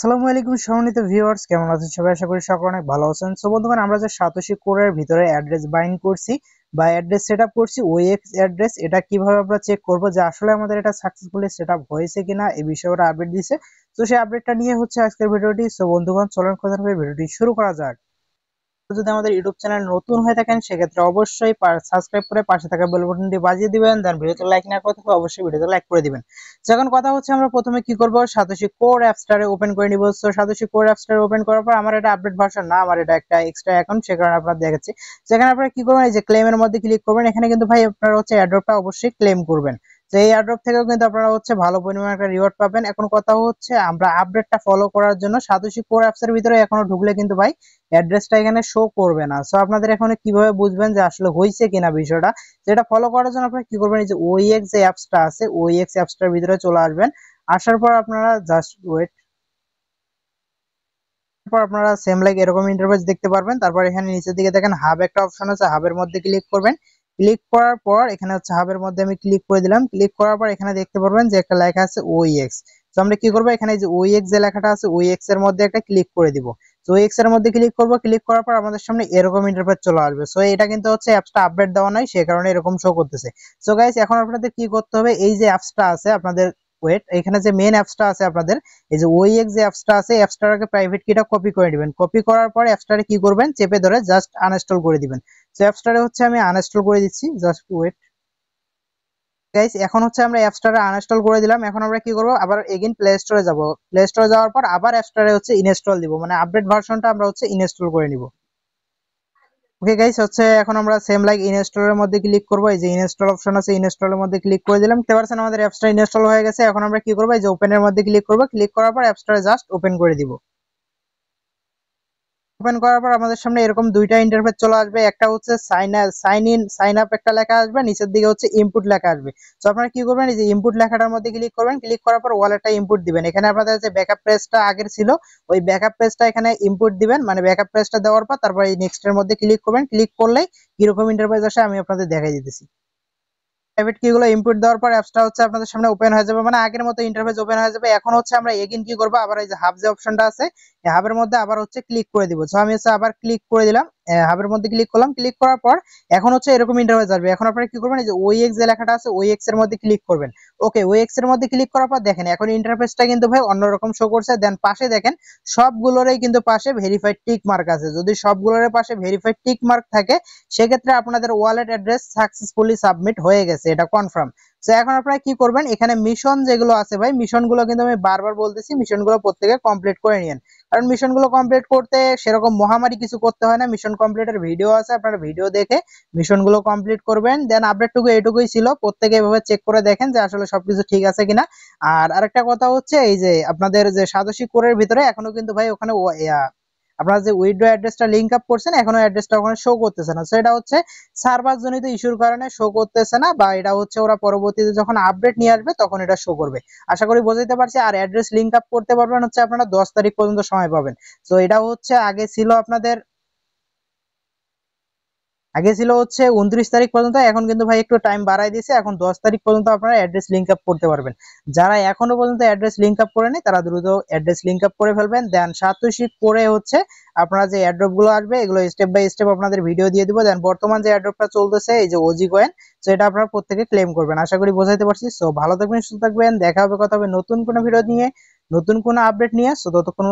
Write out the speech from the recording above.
আসসালামু আলাইকুম সম্মানিত ভিউয়ার্স, কেমন আছেন সবাই? আশা করি সকলে অনেক ভালো আছেন। সো বন্ধুগণ, আমরা যে সাতোশি কোরের ভিতরে অ্যাড্রেস বাইন্ড করছি বা অ্যাড্রেস সেটআপ করছি, ওএক্স অ্যাড্রেস, এটা কিভাবে আমরা চেক করব যে আসলে আমাদের এটা সাকসেসফুলি সেটআপ হয়েছে কিনা, এই বিষয়ে ওরা আপডেট দিয়েছে। তো সেই আপডেটটা নিয়ে হচ্ছে আজকের ভিডিওটি। সো বন্ধুগণ, চলুন কথা বলে ভিডিওটি শুরু করা যাক। যদি আমাদের ইউটিউব চ্যানেল নতুন হয়ে থাকেন সেক্ষেত্রে অবশ্যই সাবস্ক্রাইব করে পাশে থাকা বেল বাটনটি বাজিয়ে দিবেন। দেন ভিডিওতে লাইক না করে থাকলে অবশ্যই ভিডিওতে লাইক করে দিবেন। যখন কথা হচ্ছে আমরা প্রথমে কি করব, সাতোশি কোর অ্যাপসটারে ওপেন করে নিব। সো সাতোশি কোর অ্যাপসটারে ওপেন করার পর আমার এটা আপডেট ভার্সন না, আমার এটা একটা এক্সট্রা অ্যাকাউন্ট, সে কারণে আপনাদের দেখাচ্ছি। সেখানে আপনারা কি করবেন, এই যে ক্লেমের মধ্যে ক্লিক করবেন। এখানে কিন্তু ভাই আপনারা হচ্ছে অ্যাড্রপটা অবশ্যই ক্লেম করবেন। তো এই অ্যাড্রপ থেকেও কিন্তু আপনারা হচ্ছে ভালো পরিমাণে একটা রিওয়ার্ড পাবেন। এখন কথা হচ্ছে আমরা আপডেটটা ফলো করার জন্য সাতোশি কোর অ্যাপসের ভিতরে এখনো ঢুকলে কিন্তু ভাই অ্যাড্রেসটা এখানে শো করবে না। সো আপনাদের এখানে কিভাবে বুঝবেন যে আসলে হয়েছে কিনা বিষয়টা, যেটা ফলো করার জন্য আপনারা কি করবেন, এই যে ওইএক্স যে অ্যাপসটা আছে, ওইএক্স অ্যাপসটার ভিতরে চলে আসবেন। আসার পর আপনারা জাস্ট ওয়েট, তারপর আপনারা সেম লাইক এরকম ইন্টারফেস দেখতে পারবেন। তারপর এখানে নিচের দিকে দেখেন হাব একটা অপশন আছে, হাবের মধ্যে ক্লিক করবেন। ক্লিক করার পর এখানে হচ্ছে হাবের মধ্যে আমি ক্লিক করে দিলাম। ক্লিক করার পর এখানে দেখতে পারবেন যে একটা লেখা আছে ওইএক্স। তো আমরা কি করবো, এখানে যে ওইএক্স যে লেখাটা আছে ওইএক্স এর মধ্যে একটা ক্লিক করে দিব। তো ওইএক্স এর মধ্যে ক্লিক করব। ক্লিক করার পর আমাদের সামনে এরকম ইন্টারফেস চলে আসবে। সো এটা কিন্তু হচ্ছে অ্যাপসটা আপডেট দেওয়া নাই, সে কারণে এরকম শো করতেছে। সো গাইস, এখন আপনাদের কি করতে হবে, এই যে অ্যাপসটা আছে আপনাদের, ওয়েট, এখানে যে মেইন অ্যাপসটা আছে আপনাদের, এই যে ওইএক্স যে অ্যাপসটা আছে, অ্যাপসটাকে প্রাইভেট কিটা কপি করে দিবেন। কপি করার পরে অ্যাপসটারে কি করবেন, চেপে ধরে জাস্ট আনইনস্টল করে দিবেন। সো অ্যাপসটারে হচ্ছে আমি আনইনস্টল করে দিচ্ছি, জাস্ট ওয়েট। গাইস, এখন হচ্ছে আমরা অ্যাপসটারে আনইনস্টল করে দিলাম। এখন আমরা কি করব, আবার এগেইন প্লে স্টোরে যাব। প্লে স্টোরে যাওয়ার পর আবার অ্যাপসটারে হচ্ছে ইনস্টল দিব, মানে আপডেট ভার্সনটা আমরা হচ্ছে ইনস্টল করে নিব। ওকে গাইস, হচ্ছে এখন আমরা সেম লাইক ইনস্টলের মধ্যে ক্লিক করব। এই যে ইনস্টল অপশন আছে, ইনস্টলের মধ্যে ক্লিক করে দিলাম। দেখতে পাচ্ছেন আমাদের অ্যাপসটা ইনস্টল হয়ে গেছে। এখন আমরা কি করব, এই যে ওপেনের মধ্যে ক্লিক করব। ক্লিক করার পর অ্যাপসটা জাস্ট ওপেন করে দিব। ওপেন করার পর আমাদের সামনে এরকম দুইটা ইন্টারফেস চলে আসবে। একটা হচ্ছে সাইন ইন সাইন আপ একটা লেখা আসবে, নিচের দিকে হচ্ছে ইনপুট লেখা আসবে। তো আপনারা কি করবেন, এই যে ইনপুট লেখাটার মধ্যে ক্লিক করবেন। ক্লিক করার পর ওয়ালেটটা ইনপুট দিবেন। এখানে আপনাদের যে ব্যাকআপ পেজটা আগের ছিল, ওই ব্যাকআপ পেজটা এখানে ইনপুট দিবেন। মানে ব্যাকআপ পেজটা দেওয়ার পর তারপর এই নেক্সট এর মধ্যে ক্লিক করবেন। ক্লিক করলেই কিরকম ইন্টারফেস আসে আমি আপনাদের দেখাই দিতেছি। প্রাইভেট কি গুলো ইনপুট দেওয়ার পর অ্যাপসটা হচ্ছে আপনাদের সামনে ওপেন হয়ে যাবে, মানে আগের মতো ইন্টারফেস ওপেন হয়ে যাবে। এখন হচ্ছে আমরা এগেইন কি করব, আবার এই যে হাব যে অপশনটা আছে, এই হাবের মধ্যে আবার হচ্ছে ক্লিক করে দিব। সো আমি হচ্ছে আবার ক্লিক করে দিলাম, হাবের মধ্যে ক্লিক করলাম। ক্লিক করার পর এখন হচ্ছে এরকম ইন্টারফেস আসবে। এখন আপনারা কি করবেন, এই যে ওইএক্স যে লেখাটা আছে ওইএক্স এর মধ্যে ক্লিক করবেন। ওকে, ওইএক্স এর মধ্যে ক্লিক করার পর দেখেন এখন ইন্টারফেসটা কিন্তু ভাই অন্যরকম শো করছে। দেন পাশে দেখেন সবগুলোরই কিন্তু পাশে ভেরিফাইড টিক মার্ক আছে। যদি সবগুলোর পাশে ভেরিফাইড টিক মার্ক থাকে সেক্ষেত্রে আপনাদের ওয়ালেট অ্যাড্রেস সাকসেসফুলি সাবমিট হয়ে গেছে, এটা কনফার্ম। তো এখন আপনারা কি করবেন, এখানে মিশন যেগুলো আছে ভাই, মিশন গুলো কিন্তু আমি বারবার বলতেছি, মিশন গুলো প্রত্যেকে কমপ্লিট করে নিন। কারণ মিশন গুলো কমপ্লিট করতে সেরকম মহামারী কিছু করতে হয় না। মিশন কমপ্লিটের ভিডিও আছে, আপনারা ভিডিও দেখে মিশন গুলো কমপ্লিট করবেন। দেন আপডেটটুকু এইটুকুই ছিল, প্রত্যেকে এভাবে চেক করে দেখেন যে আসলে সবকিছু ঠিক আছে কিনা। আর আরেকটা কথা হচ্ছে, এই যে আপনাদের যে সাতোশি কোরের ভিতরে এখনো কিন্তু ভাই ওখানে আপনারা যে উইথড্র অ্যাড্রেসটা লিংক আপ করছেন, এখনো অ্যাড্রেসটা ওখানে শো করতেছে না। সো এটা হচ্ছে সার্ভার জনিত ইস্যুর কারণে শো করতেছে না, বা এটা হচ্ছে ওরা পরবর্তীতে যখন আপডেট নিয়ে আসবে তখন এটা শো করবে। আশা করি বোঝাতে পারছি। আর অ্যাড্রেস লিংক আপ করতে পারবেন হচ্ছে আপনারা 10 তারিখ পর্যন্ত সময় পাবেন। তো এটা হচ্ছে আগে ছিল আপনাদের, আগে ছিল হচ্ছে 29 তারিখ পর্যন্ত, এখন কিন্তু ভাই একটু টাইম বাড়াই দিয়েছে। এখন 10 তারিখ পর্যন্ত আপনারা অ্যাড্রেস লিংক আপ করতে পারবেন। যারা এখনো পর্যন্ত অ্যাড্রেস লিংক আপ করেনি তারা দ্রুত অ্যাড্রেস লিংক আপ করে ফেলবেন। দেন সাতোশি করে হচ্ছে আপনারা যে অ্যাড্রপ গুলো আসবে এগুলো স্টেপ বাই স্টেপ আপনাদের ভিডিও দিয়ে দিব। দেন বর্তমান যে অ্যাড্রপটা চলতেছে এই যে ওজি কয়েন, তো এটা আপনারা প্রত্যেকে ক্লেম করবেন। আশা করি বোঝাতে পারছি। সো ভালো থাকবেন, সুস্থ থাকবেন, দেখা হবে, কথা হবে নতুন কোনো ভিডিও নিয়ে, নতুন কোনো আপডেট নিয়ে। সো ততক্ষণ